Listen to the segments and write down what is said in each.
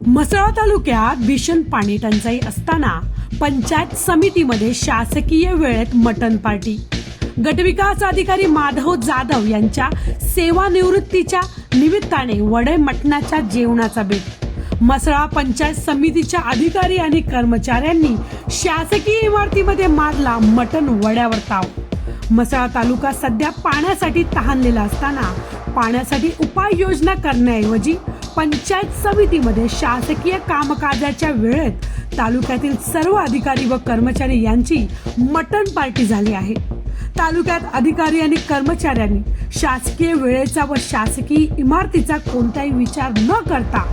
म्हसळा तालुक्यात भीषण पाणी टंचाई असताना पंचायत समितीमध्ये शासकीय वेळेत मटण पार्टी। गटविकास अधिकारी माधव जाधव यांच्या सेवानिवृत्तीच्या निमित्ताने वडे मटणाच्या जेवणाचा बेत। म्हसळा पंचायत समितीच्या अधिकारी आणि कर्मचाऱ्यांनी शासकीय इमारतीमध्ये मारला मटण वड्यावर ताव। म्हसळा तालुका सध्या पाण्यासाठी तहानलेला असताना पाण्यासाठी उपाययोजना करण्याऐवजी पंचायत समितीमध्ये शासकीय कामकाजाच्या वेळेत तालुक्यातील सर्व अधिकारी व कर्मचारी यांची मटण पार्टी झाली आहे। तालुक्यात अधिकारी आणि कर्मचाऱ्यांनी शासकीय वेळेचा व शासकीय इमारतीचा कोणताही विचार न करता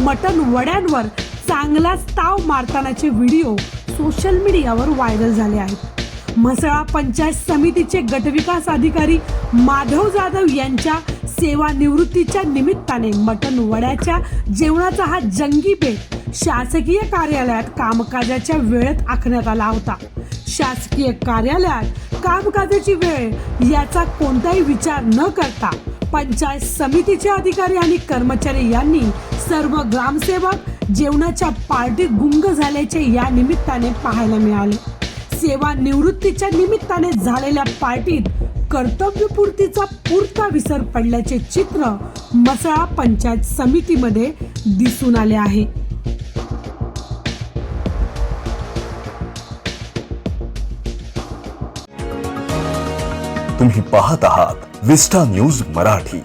मटण वड्यांवर चांगलाच ताव मारतानाचे व्हिडिओ सोशल मीडियावर व्हायरल झाले आहेत। म्हसळा पंचायत समितीचे गटविकास अधिकारी माधव जाधव यांच्या सेवानिवृत्तीच्या निमित्ताने मटण वड्याच्या जेवणाचा हा जंगी बेत शासकीय कार्यालयात कामकाजाच्या वेळेत आखण्यात आला होता। शासकीय कार्यालयात कामकाजाची वेळ याचा कोणताही विचार न करता पंचायत समितीचे अधिकारी आणि कर्मचारी यांनी सर्व ग्रामसेवक जेवणाच्या पार्टीत गुंग झाल्याचे या निमित्ताने पाहायला मिळाले। सेवानिवृत्तीच्या निमित्ताने झालेल्या पार्टीत कर्तव्यपूर्तीचा पुरता विसर पडल्याचे चित्र म्हसळा पंचायत समितीमध्ये दिसून आले आहे। तुम्ही पाहत आहात विस्टा न्यूज मराठी।